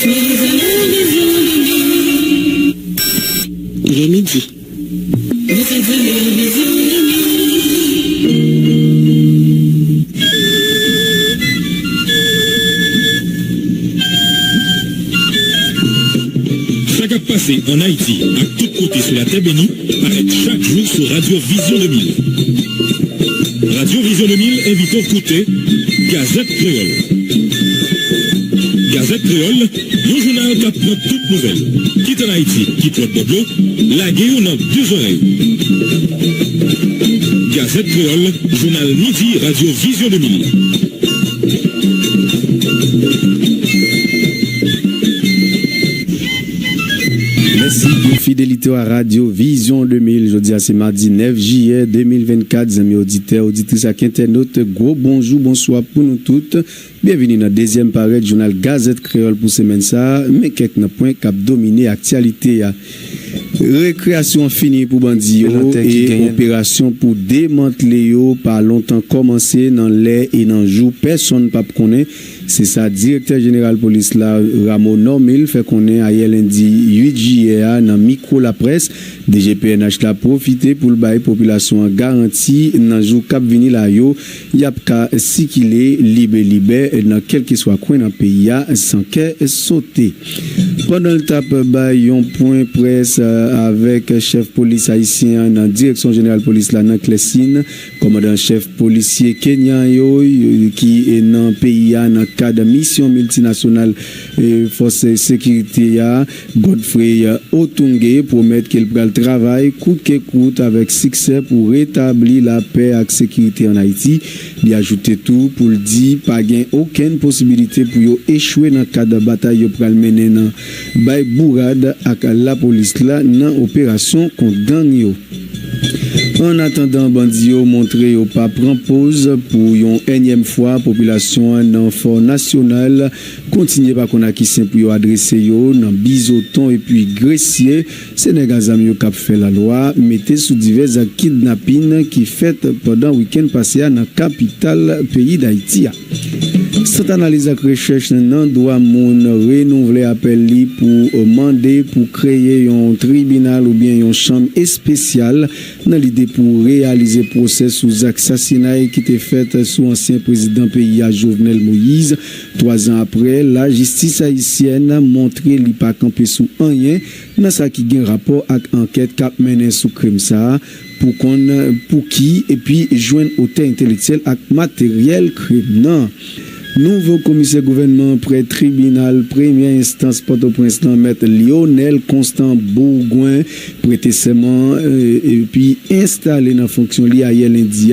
Il est midi. Chaque passé en Haïti, à tout côté sur la terre bénie, paraît chaque jour sur Radio Vision 2000. Radio Vision 2000 invite à écouter Gazette Créole. Gazette Créole, le journal qui prend toutes nouvelles. Quitte en Haïti, quitte le peuple, la guerre dans deux oreilles. Gazette Créole, journal midi, Radio Vision 2000. Merci de fidélité à Radio Vision 2000. Je dis à ce mardi 9 juillet 2024, amis auditeurs, auditrices à internautes, gros bonjour, bonsoir pour nous toutes. Bienvenue dans la deuxième parade du journal Gazette Créole pour semaine ça, mais quelques points qui ont dominé l'actualité. Récréation finie pour bandits et opération pour démanteler par longtemps commencé dans l'air et dans le jour. Personne ne peut connaître. C'est ça, directeur général police là, Ramon Normil, fait qu'on est à lundi 8 juillet dans micro la presse. DGPNH l'a profité pour le bail population garantie dans le jour cap vini là yo, y a qu'à si qu'il est libé dans quel que soit coin dans le pays sans qu'elle sauter. Pendant le tape bail un point presse avec chef police haïtien dans direction générale police là dans Clessine, commandant chef policier kenyan yo qui est dans le pays dans cadre mission multinationale force sécurité ya Godfrey Otungé promet qu'il prend le travail coûte que coûte avec succès pour rétablir la paix et la sécurité en Haïti. Il a ajouté tout pour le dire pas gain aucune possibilité pour yo échouer dans cadre de bataille yo pral mener dans bay bourade avec la police là dans opération contre gang yo. En attendant, bandits montré au pas prend pause pour une énième fois population dans fort national continue par qu'on a qui simple pour adresser yo dans bizoton et puis gressier Sénégal zamio cap fait la loi mettez sous divers kidnapping qui fait pendant week-end passé dans capitale pays d'Haïti. Cette analyse et recherche nan doit moun renouveler appel li pour demander pour créer un tribunal ou bien une chambre spéciale dans l'idée pour réaliser procès sous assassinat qui était fait sous ancien président pays Jovenel Moïse. 3 ans après, la justice haïtienne a montré li pas campé sous rien dans ça qui gain rapport avec enquête cap mené sous crime ça pour qui et puis joindre auteur intellectuel avec matériel crime non. Nouveau commissaire gouvernement près tribunal première instance Port-au-Prince maître Lionel Constant Bourgoin prêté serment et puis installé dans fonction liée à lundi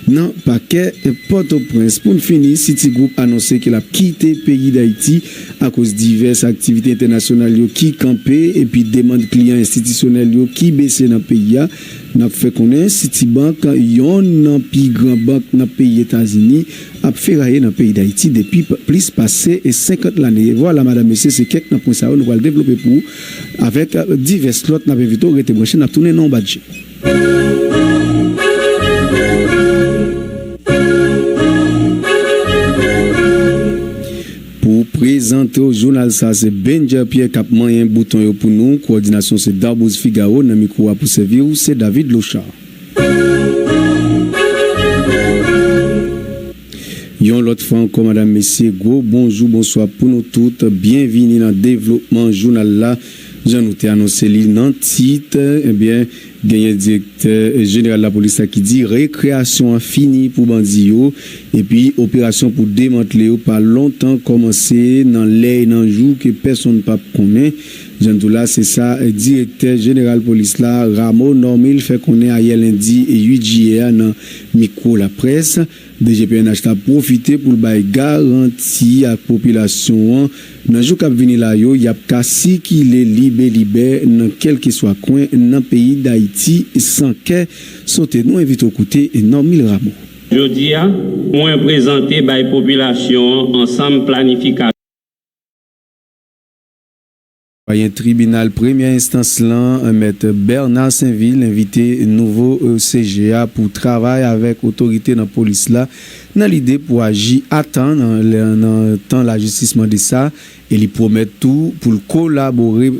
dans paquet Port-au-Prince. Pour finir, Citigroup annoncé qu'il a quitté le pays d'Haïti à cause diverses activités internationales qui campé et puis demande clients institutionnels qui baissé dans le pays. N'a fait connaître Citibank yon plus grand banque dans pays États-Unis a fait railler dans pays d'Haïti depuis plus passé et 50 l'année. Voilà madame messieurs c'est quelques points ça nous va le développer pour avec divers slots n'a invité rete branché n'a tourner non badge. Pour présenter au journal ça c'est Benja Pierre Cap moyen bouton pour nous coordination c'est Darbouz Figaro dans micro pour servir c'est David Lochard. Yon l'autre fois encore madame messieurs gros bonjour bonsoir pour nous toutes bienvenue dans développement journal là j'en ai annoncé li nan titre eh bien gagné directeur général de la police qui dit récréation finie pour bandits et puis opération pour démanteler pas longtemps commencé dans l'air dans jour que personne pas connaît. Là c'est ça directeur général police là Ramon Normil fait connaître hier lundi 8 juillet dans micro la presse. DGPNH a profité pour le bail garantie à la population dans jour cap venir là yo y a kasi qui les libé dans quel que soit coin dans pays d'Haïti sans que sauter nous invite au côté Normil Ramon. Jodi a moi présenter bail population ensemble planification Un tribunal première instance là, maître Bernard Saint-Ville invité nouveau CGA pour travailler avec autorité dans la police là dans l'idée pour agir à temps dans temps la justice de ça et lui promet tout pour collaborer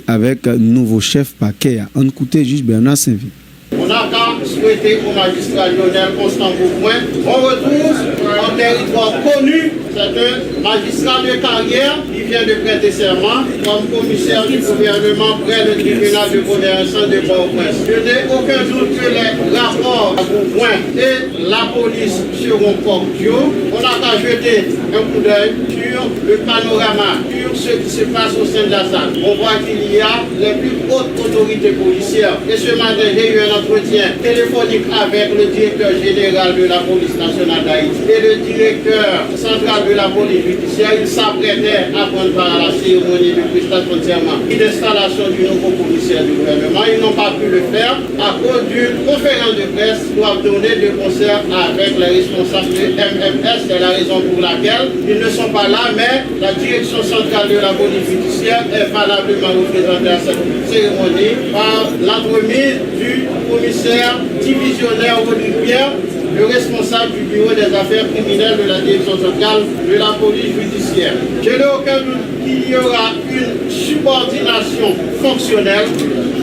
avec nouveau chef paquet. On écoute juge Bernard Saint-Ville. On a qu'à souhaiter au magistrat Lionel Constant Beaupoint on retrouve un territoire connu. C'est un magistrat de carrière qui vient de prêter serment comme commissaire du gouvernement près du tribunal de première instance de Port-au-Prince. Je n'ai aucun doute que les rapports à Beaupoint et la police seront cordiaux. On a qu'à jeter un coup d'œil sur le panorama, sur ce qui se passe au sein de la salle. On voit qu'il y a les plus hautes autorités policières. Et ce matin, j'ai eu un entretien téléphonique avec le directeur général de la police nationale d'Haïti et le directeur central de la police judiciaire. Ils s'apprêtaient à prendre part à la cérémonie de prestation de serment et d'installation du nouveau commissaire du gouvernement. Ils n'ont pas pu le faire à cause d'une conférence de presse qui doit donner de concert avec les responsables de MMS. C'est la raison pour laquelle ils ne sont pas là, mais la direction centrale de la police judiciaire est valablement représentée à cette cérémonie par l'entremise du commissaire divisionnaire Rodrigue Pierre, le responsable du bureau des affaires criminelles de la direction centrale de la police judiciaire. Je n'ai aucun doute qu'il y aura une subordination fonctionnelle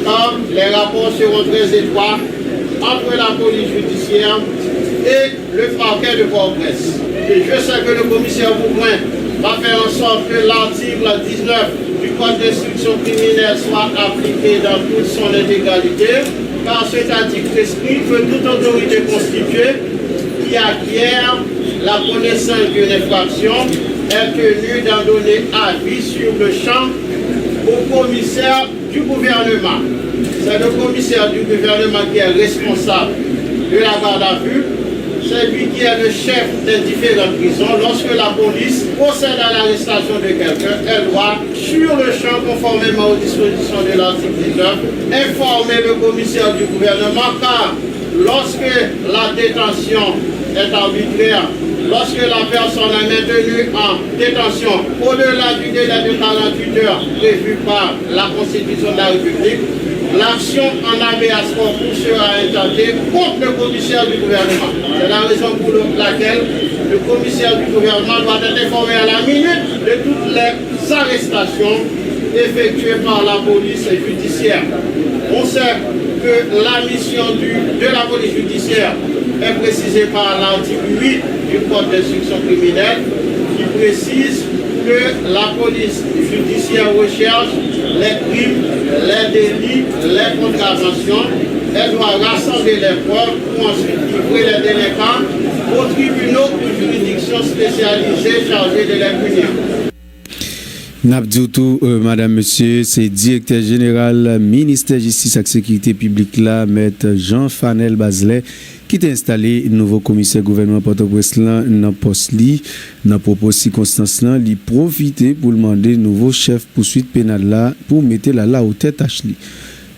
car les rapports seront très étroits entre la police judiciaire et le parquet de Port-au-Prince. Et je sais que le commissaire Beaupoint va faire en sorte que l'article 19 du Code d'instruction criminelle soit appliqué dans toute son intégralité, car cet article prescrit que toute autorité constituée qui acquiert la connaissance d'une infraction est tenue d'en donner avis sur le champ au commissaire du gouvernement. C'est le commissaire du gouvernement qui est responsable de la garde à vue. C'est lui qui est le chef des différentes prisons. Lorsque la police procède à l'arrestation de quelqu'un, elle doit, sur le champ, conformément aux dispositions de l'article 19, informer le commissaire du gouvernement, car lorsque la détention est arbitraire, lorsque la personne est maintenue en détention au-delà du délai de 48 heures prévu par la Constitution de la République, l'action en habeas corpus sera intentée contre le commissaire du gouvernement. C'est la raison pour laquelle le commissaire du gouvernement doit être informé à la minute de toutes les arrestations effectuées par la police judiciaire. On sait que la mission de la police judiciaire est précisée par l'article 8 du Code d'instruction criminelle qui précise que la police judiciaire recherche les crimes, les délits, les contraventions. Elle doit rassembler les preuves pour ensuite livrer les délinquants aux tribunaux ou juridictions spécialisées chargées de les punir. Nabdoutou, madame, monsieur, c'est directeur général ministère justice et sécurité publique là, maître Jean-Fanel Bazelet, qui t'a installé nouveau commissaire gouvernement Port-au-Prince là dans poste li dans propos circonstance là li profiter pour demander nouveau chef poursuite pénale là pour mettre la au tête Ashley.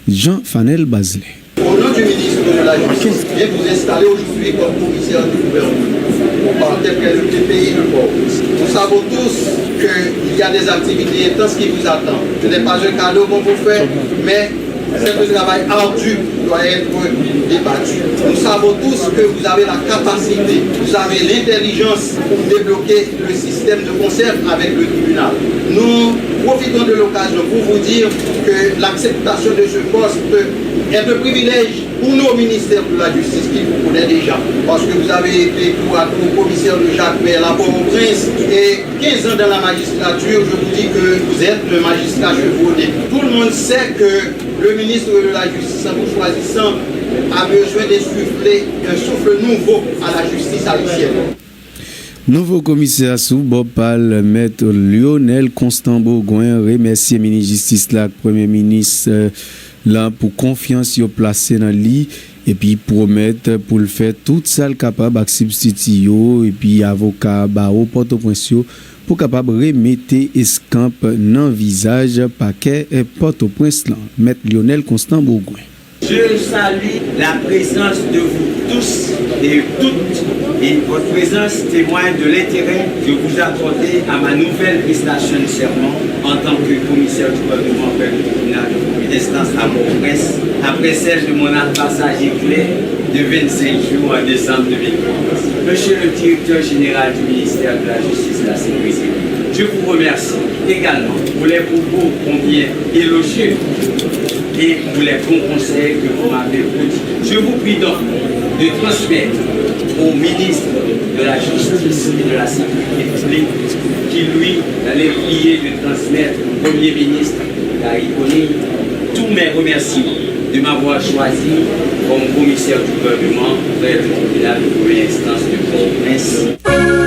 Jean-Fanel Bazelet. Au nom du ministre de la Justice, vient vous installer aujourd'hui comme commissaire du gouvernement par tel que le pays de Port-au-Prince. Nous savons tous qu'il y a des activités intenses qui vous attendent. Ce n'est pas un cadeau qu'on vous fait, mais c'est un travail ardu qui doit être débattu. Nous savons tous que vous avez la capacité, vous avez l'intelligence pour débloquer le système de concert avec le tribunal. Nous profitons de l'occasion pour vous dire que l'acceptation de ce poste est un privilège pour nos ministères de la justice qui vous connaissent déjà. Parce que vous avez été tour à tour commissaire de Jacques Père, la Port-au-Prince, et 15 ans dans la magistrature, je vous dis que vous êtes le magistrat chevronné. Tout le monde sait que le ministre de la Justice, en vous choisissant, a besoin d'insuffler un souffle nouveau à la justice haïtienne. Nouveau commissaire sous Bob Pal, maître Lionel Constant Beaupoint, remercier le ministre de la Justice, le premier ministre, là, pour confiance qu'il a placé dans lui, et puis promettre pour le faire tout ça capable de substituer, et puis avocat, au Port-au-Prince, pour capable remettre escampe dans le visage paquet Port-au-Prince, maître Lionel Constant Beaupoint. Je salue la présence de vous tous et toutes, et votre présence témoigne de l'intérêt que vous accordez à ma nouvelle prestation de serment en tant que commissaire du gouvernement auprès du tribunal de première instance à Port-au-Prince, après celle de mon passage éclair de 25 jours en décembre 2015. Monsieur le directeur général du ministère de la Justice et de la Sécurité, je vous remercie également pour les propos combien élogieux et pour les bons conseils que vous m'avez prodigués. Je vous prie donc de transmettre au ministre de la Justice et de la Sécurité publique, qui lui allait prier de transmettre au Premier ministre, car il connaît tous mes remerciements de m'avoir choisi comme commissaire du gouvernement vers le tribunal de première instance de Port-au-Prince.